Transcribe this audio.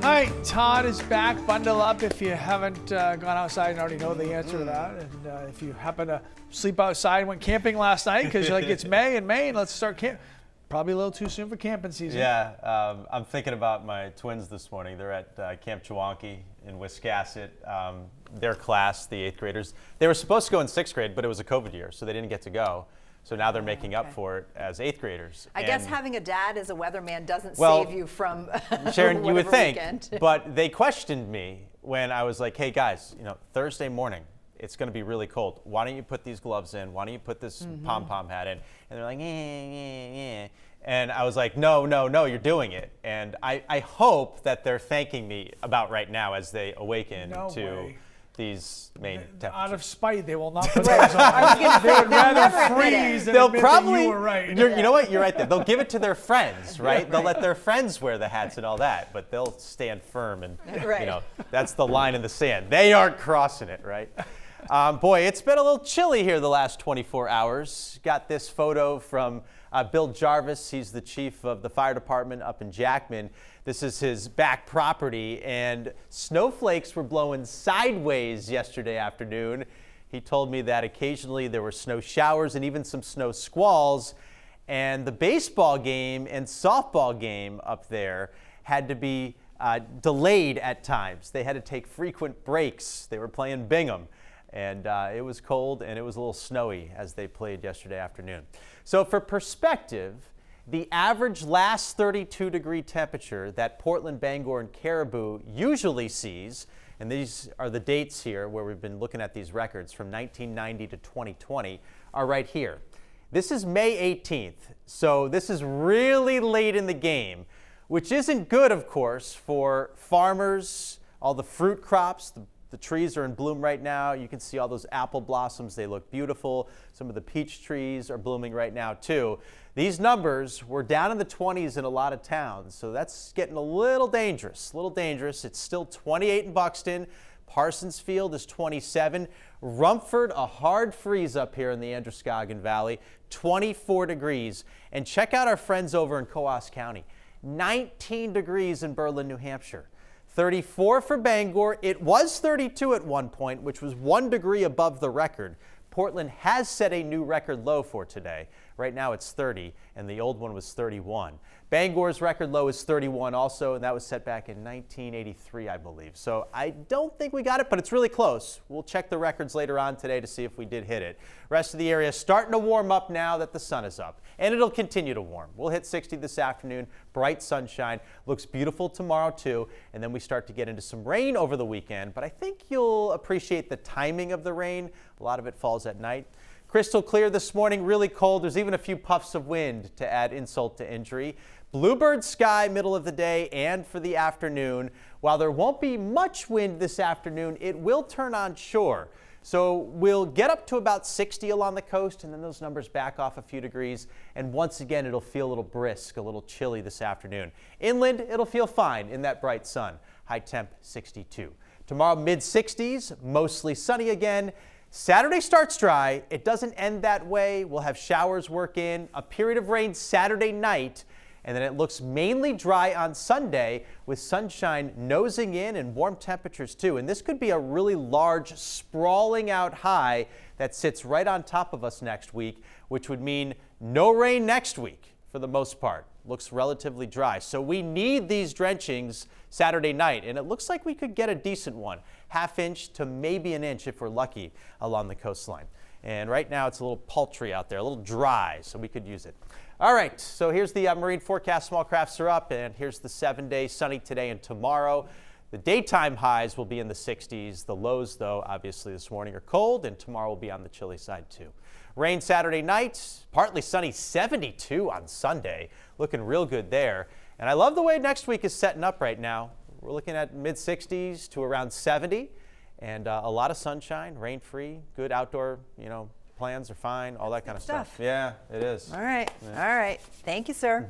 All right, Todd is back. Bundle up if you haven't gone outside and already know the answer to that. And if you happen to sleep outside and went camping last night because you're like, it's May in Maine, let's start camp. Probably a little too soon for camping season. Yeah, I'm thinking about my twins this morning. They're at Camp Chewonki in Wiscasset. Their class, the 8th graders, they were supposed to go in 6th grade, but it was a COVID year, so they didn't get to go. So now they're making up for it as 8th graders. I guess having a dad as a weatherman doesn't Well, save you from Sharon, you would think, weekend. But they questioned me when I was like, hey guys, Thursday morning, it's going to be really cold. Why don't you put these gloves in? Why don't you put this pom-pom hat in? And they're like, yeah. And I was like, no, you're doing it. And I hope that they're thanking me about right now as they awaken to these Maine temperatures. Out of spite, they will not put those on. They would rather freeze than They'll admit probably, that you were right. You know what? You're right there. They'll give it to their friends, right? They'll let their friends wear the hats and all that, but they'll stand firm and, that's the line in the sand. They aren't crossing it, right? Boy, it's been a little chilly here the last 24 hours. Got this photo from Bill Jarvis. He's the chief of the fire department up in Jackman. This is his back property, and snowflakes were blowing sideways yesterday afternoon. He told me that occasionally there were snow showers and even some snow squalls, and the baseball game and softball game up there had to be delayed at times. They had to take frequent breaks. They were playing Bingham. And it was cold and it was a little snowy as they played yesterday afternoon. So for perspective, the average last 32-degree temperature that Portland, Bangor, and Caribou usually sees, and these are the dates here where we've been looking at these records from 1990 to 2020, are right here. This is May 18th, so this is really late in the game, which isn't good, of course, for farmers, all the fruit crops. The trees are in bloom right now. You can see all those apple blossoms. They look beautiful. Some of the peach trees are blooming right now, too. These numbers were down in the 20s in a lot of towns, so that's getting a little dangerous, It's still 28 in Buxton. Parsonsfield is 27. Rumford, a hard freeze up here in the Androscoggin Valley, 24 degrees. And check out our friends over in Coos County, 19 degrees in Berlin, New Hampshire. 34 for Bangor. It was 32 at one point, which was 1 degree above the record. Portland has set a new record low for today. Right now it's 30, and the old one was 31. Bangor's record low is 31 also, and that was set back in 1983, I believe. So I don't think we got it, but it's really close. We'll check the records later on today to see if we did hit it. Rest of the area is starting to warm up now that the sun is up, and it'll continue to warm. We'll hit 60 this afternoon, bright sunshine. Looks beautiful tomorrow too, and then we start to get into some rain over the weekend, but I think you'll appreciate the timing of the rain. A lot of it falls at night. Crystal clear this morning, really cold. There's even a few puffs of wind to add insult to injury. Bluebird sky middle of the day and for the afternoon. While there won't be much wind this afternoon, it will turn on shore. So we'll get up to about 60 along the coast, and then those numbers back off a few degrees. And once again, it'll feel a little brisk, a little chilly this afternoon. Inland, it'll feel fine in that bright sun. High temp 62. Tomorrow, mid-60s, mostly sunny again. Saturday starts dry. It doesn't end that way. We'll have showers work in, a period of rain Saturday night, and then it looks mainly dry on Sunday with sunshine nosing in and warm temperatures too. And this could be a really large, sprawling out high that sits right on top of us next week, which would mean no rain next week for the most part. Looks relatively dry. So we need these drenchings Saturday night, and it looks like we could get a decent one, ½ inch to maybe an inch if we're lucky along the coastline. And right now it's a little paltry out there, a little dry, so we could use it. All right, so here's the marine forecast. Small crafts are up, and here's the 7-day sunny today and tomorrow. The daytime highs will be in the 60s. The lows, though, obviously this morning are cold, and tomorrow will be on the chilly side, too. Rain Saturday night, partly sunny, 72 on Sunday. Looking real good there. And I love the way next week is setting up right now. We're looking at mid-60s to around 70, and a lot of sunshine, rain-free, good outdoor, plans are fine, all that kind of stuff. Yeah, it is. All right. Yeah. All right. Thank you, sir.